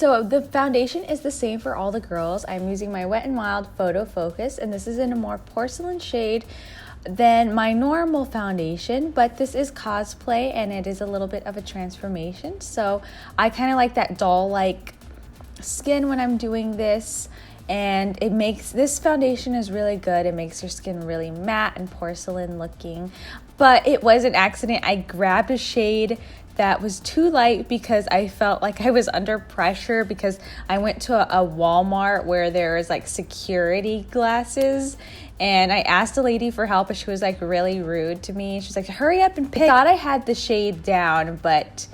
So the foundation is the same for all the girls. I'm using my Wet n Wild Photo Focus, and this is in a more porcelain shade than my normal foundation, but this is Cosplay and it is a little bit of a transformation. So I kind of like that doll-like skin when I'm doing this, and it makes this foundation is really good. It makes your skin really matte and porcelain looking, but it was an accident. I grabbed a shade that was too light because I felt like I was under pressure because I went to a Walmart where there's like security glasses, and I asked a lady for help, and she was like really rude to me. She's like, hurry up and pick. I thought I had the shade down, but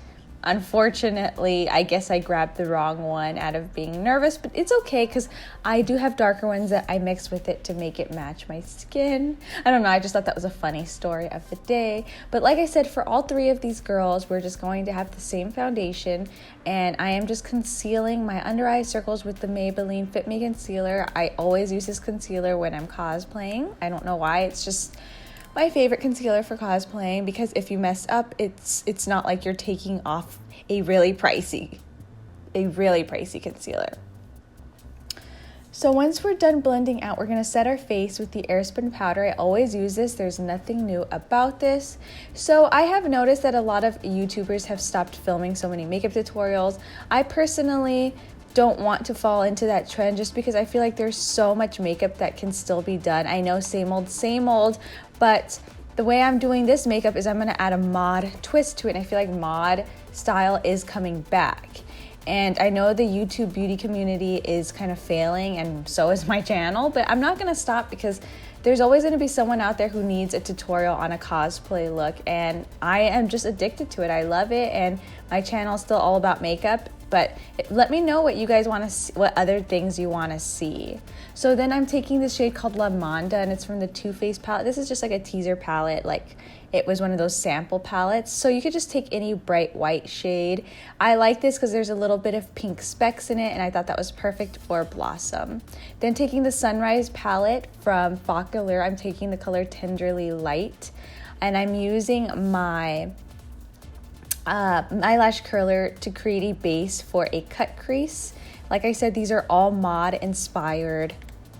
unfortunately, I guess I grabbed the wrong one out of being nervous, but it's okay because I do have darker ones that I mix with it to make it match my skin. I don't know, I just thought that was a funny story of the day. But like I said, for all three of these girls, we're just going to have the same foundation, and I am just concealing my under eye circles with the Maybelline Fit Me Concealer. I always use this concealer when I'm cosplaying. I don't know why, it's just my favorite concealer for cosplaying, because if you mess up, it's not like you're taking off a really pricey concealer. So once we're done blending out, we're going to set our face with the Airspun powder. I always use this. There's nothing new about this. So I have noticed that a lot of YouTubers have stopped filming so many makeup tutorials. I personally don't want to fall into that trend just because I feel like there's so much makeup that can still be done. I know same old, but the way I'm doing this makeup is I'm going to add a mod twist to it, and I feel like mod style is coming back. And I know the YouTube beauty community is kind of failing, and so is my channel, but I'm not going to stop because there's always going to be someone out there who needs a tutorial on a cosplay look, and I am just addicted to it. I love it, and my channel is still all about makeup. But let me know what you guys want to see, what other things you want to see. So then I'm taking this shade called La Manda, and it's from the Too Faced palette. This is just like a teaser palette, like it was one of those sample palettes. So you could just take any bright white shade. I like this because there's a little bit of pink specks in it, and I thought that was perfect for Blossom. Then taking the Sunrise palette from FOXYBAE, I'm taking the color Tenderly Light, and I'm using my eyelash curler to create a base for a cut crease. Like I said, these are all mod inspired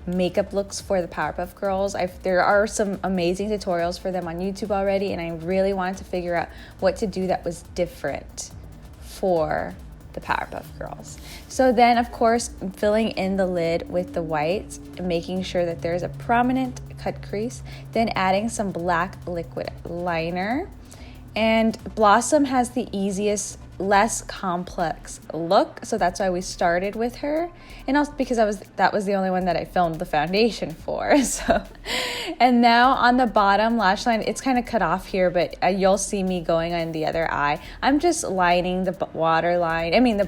makeup looks for the Powerpuff Girls. There are some amazing tutorials for them on YouTube already, and I really wanted to figure out what to do that was different for the Powerpuff Girls. So then, of course, filling in the lid with the white and making sure that there's a prominent cut crease, then adding some black liquid liner. And Blossom has the easiest, less complex look, so that's why we started with her, and also because that was the only one that I filmed the foundation for. So, and now on the bottom lash line, it's kind of cut off here, but you'll see me going on the other eye. I'm just lining the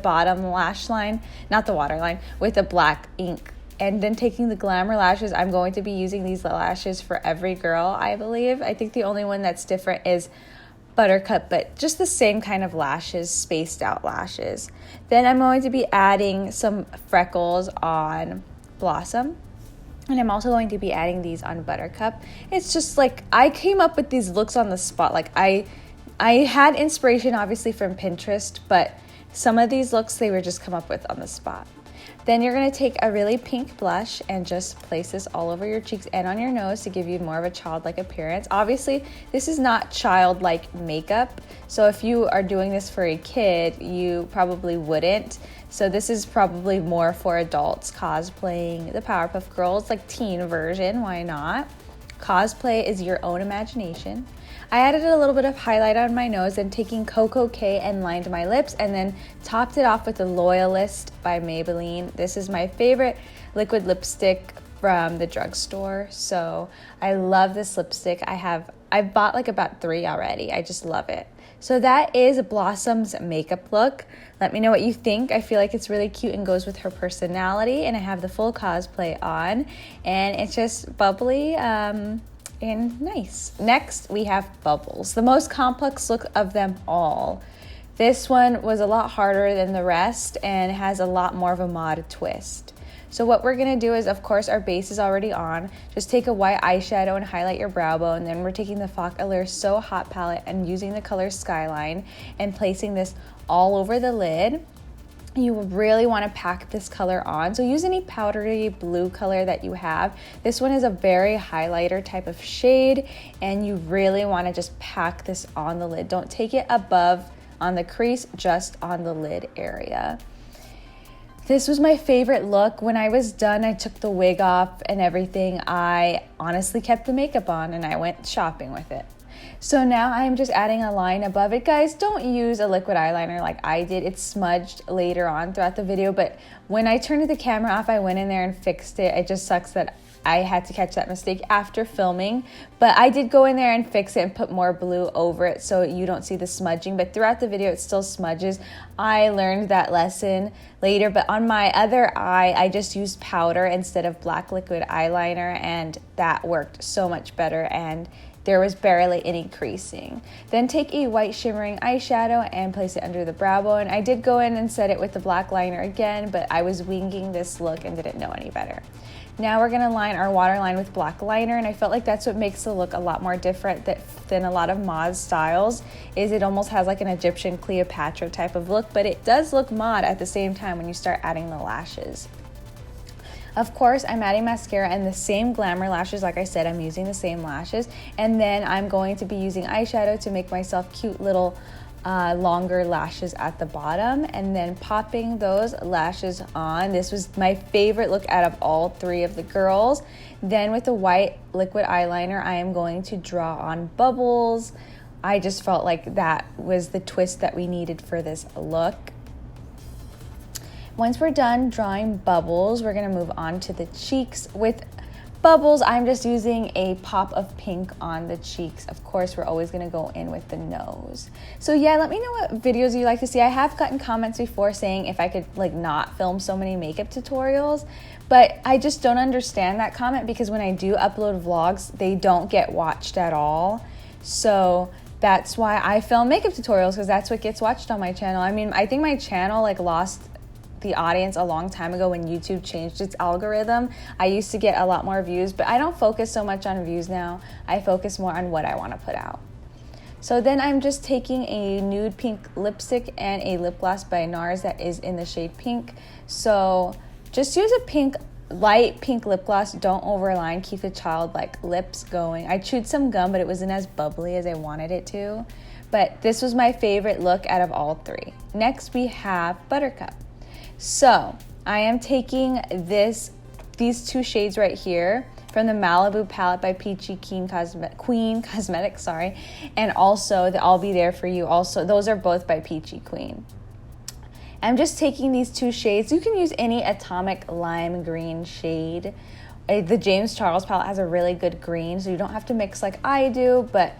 bottom lash line, not the waterline, with a black ink. And then taking the Glamour lashes, I'm going to be using these lashes for every girl, I believe. I think the only one that's different is Buttercup, but just the same kind of lashes, spaced out lashes. Then I'm going to be adding some freckles on Blossom, and I'm also going to be adding these on Buttercup. It's just like I came up with these looks on the spot. Like I had inspiration obviously from Pinterest, but some of these looks they were just come up with on the spot. Then you're going to take a really pink blush and just place this all over your cheeks and on your nose to give you more of a childlike appearance. Obviously, this is not childlike makeup, so if you are doing this for a kid, you probably wouldn't. So this is probably more for adults cosplaying the Powerpuff Girls, like teen version, why not? Cosplay is your own imagination. I added a little bit of highlight on my nose and taking Cocoa K and lined my lips, and then topped it off with the Loyalist by Maybelline. This is my favorite liquid lipstick from the drugstore, so I love this lipstick. I've bought like about 3 already. I just love it. So that is Blossom's makeup look. Let me know what you think. I feel like it's really cute and goes with her personality, and I have the full cosplay on, and it's just bubbly and nice. Next, we have Bubbles, the most complex look of them all. This one was a lot harder than the rest and has a lot more of a mod twist. So what we're gonna do is, of course, our base is already on. Just take a white eyeshadow and highlight your brow bone. Then we're taking the FOXYBAE So Hot palette and using the color Skyline and placing this all over the lid. you really want to pack this color on. So use any powdery blue color that you have. This one is a very highlighter type of shade, and you really want to just pack this on the lid. Don't take it above on the crease, just on the lid area. This was my favorite look. When I was done, I took the wig off and everything. I honestly kept the makeup on and I went shopping with it. So now I'm just adding a line above it. Guys, don't use a liquid eyeliner like I did. It smudged later on throughout the video, but when I turned the camera off, I went in there and fixed it. It just sucks that I had to catch that mistake after filming, but I did go in there and fix it and put more blue over it so you don't see the smudging, but throughout the video it still smudges. I learned that lesson later, but on my other eye I just used powder instead of black liquid eyeliner, and that worked so much better and there was barely any creasing. Then take a white shimmering eyeshadow and place it under the brow bone. I did go in and set it with the black liner again, but I was winging this look and didn't know any better. Now we're gonna line our waterline with black liner, and I felt like that's what makes the look a lot more different than a lot of mod styles, is it almost has like an Egyptian Cleopatra type of look, but it does look mod at the same time when you start adding the lashes. Of course, I'm adding mascara and the same Glamour lashes. Like I said, I'm using the same lashes, and then I'm going to be using eyeshadow to make myself cute little longer lashes at the bottom, and then popping those lashes on. This was my favorite look out of all three of the girls. Then with the white liquid eyeliner, I am going to draw on bubbles. I just felt like that was the twist that we needed for this look. Once we're done drawing bubbles, we're gonna move on to the cheeks. With bubbles, I'm just using a pop of pink on the cheeks. Of course, we're always gonna go in with the nose. So yeah, let me know what videos you like to see. I have gotten comments before saying if I could like not film so many makeup tutorials, but I just don't understand that comment because when I do upload vlogs, they don't get watched at all. So that's why I film makeup tutorials, because that's what gets watched on my channel. I mean, I think my channel like lost the audience a long time ago when YouTube changed its algorithm. I used to get a lot more views, but I don't focus so much on views now. I focus more on what I want to put out. So then I'm just taking a nude pink lipstick and a lip gloss by NARS that is in the shade pink. So just use a pink, light pink lip gloss. Don't overline. Keep the childlike lips going. I chewed some gum, but it wasn't as bubbly as I wanted it to. But this was my favorite look out of all three. Next we have Buttercup. So I am taking these two shades right here from the Malibu palette by Peachy Queen Cosmetics, and also the I'll Be There For You. Also, those are both by Peachy Queen. I'm just taking these two shades. You can use any atomic lime green shade. The James Charles palette has a really good green, so you don't have to mix like I do, but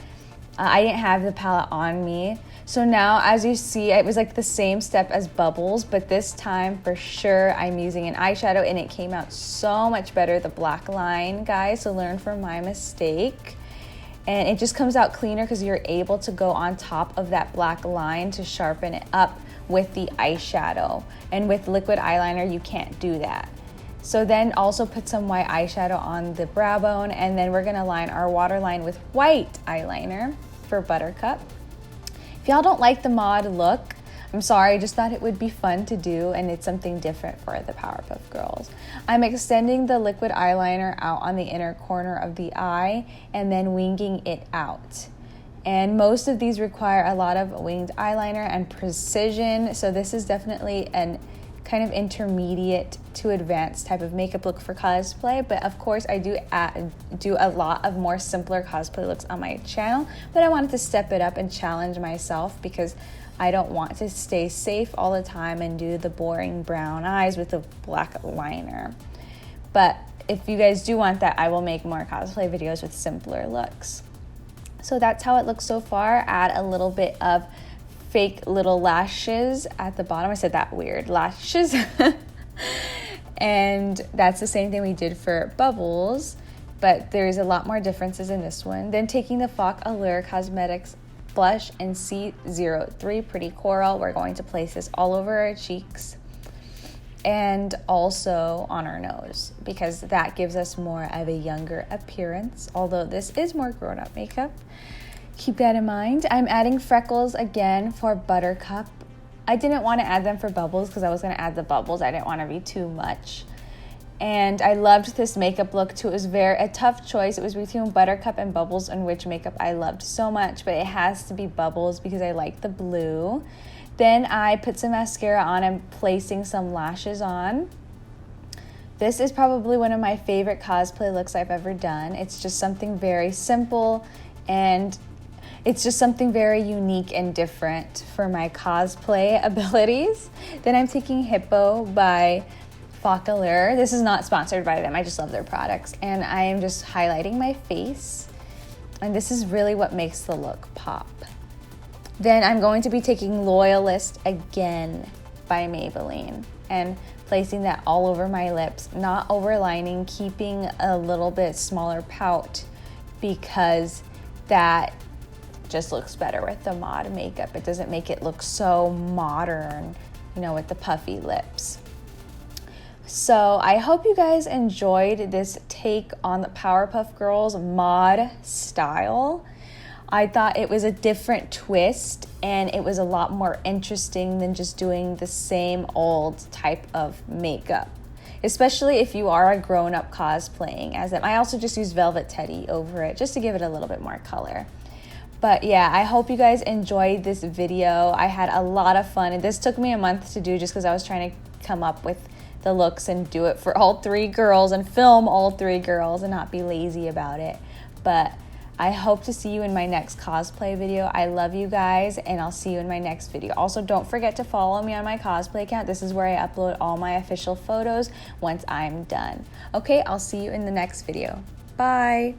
I didn't have the palette on me. So now, as you see, it was like the same step as bubbles, but this time for sure I'm using an eyeshadow, and it came out so much better, the black line, guys, so learn from my mistake. And it just comes out cleaner because you're able to go on top of that black line to sharpen it up with the eyeshadow. And with liquid eyeliner, you can't do that. So then also put some white eyeshadow on the brow bone, and then we're gonna line our waterline with white eyeliner for Buttercup. If y'all don't like the mod look, I'm sorry, I just thought it would be fun to do, and it's something different for the Powerpuff Girls. I'm extending the liquid eyeliner out on the inner corner of the eye and then winging it out. And most of these require a lot of winged eyeliner and precision, so this is definitely an kind of intermediate to advanced type of makeup look for cosplay, but of course I do a lot of more simpler cosplay looks on my channel, but I wanted to step it up and challenge myself because I don't want to stay safe all the time and do the boring brown eyes with a black liner. But if you guys do want that, I will make more cosplay videos with simpler looks. So that's how it looks so far. Add a little bit of fake little lashes at the bottom. I said that weird, lashes. And that's the same thing we did for bubbles, but there's a lot more differences in this one. Then taking the FOXYBAE Cosmetics blush in C03 Pretty Coral, we're going to place this all over our cheeks and also on our nose because that gives us more of a younger appearance, although this is more grown-up makeup. Keep that in mind. I'm adding freckles again for Buttercup. I didn't want to add them for bubbles because I was going to add the bubbles. I didn't want to be too much. And I loved this makeup look too. It was a tough choice. It was between Buttercup and Bubbles, and which makeup I loved so much, but it has to be Bubbles because I like the blue. Then I put some mascara on and placing some lashes on. This is probably one of my favorite cosplay looks I've ever done. It's just something very simple, and it's just something very unique and different for my cosplay abilities. Then I'm taking Hippo by FOXYBAE. This is not sponsored by them. I just love their products. And I am just highlighting my face. And this is really what makes the look pop. Then I'm going to be taking Loyalist again by Maybelline and placing that all over my lips, not overlining, keeping a little bit smaller pout because that just looks better with the mod makeup. It doesn't make it look so modern, you know, with the puffy lips. So I hope you guys enjoyed this take on the Powerpuff Girls mod style. I thought it was a different twist and it was a lot more interesting than just doing the same old type of makeup, especially if you are a grown-up cosplaying as them. I also just used Velvet Teddy over it just to give it a little bit more color. But yeah, I hope you guys enjoyed this video. I had a lot of fun, and this took me a month to do just because I was trying to come up with the looks and do it for all three girls and film all three girls and not be lazy about it. But I hope to see you in my next cosplay video. I love you guys, and I'll see you in my next video. Also, don't forget to follow me on my cosplay account. This is where I upload all my official photos once I'm done. Okay, I'll see you in the next video. Bye.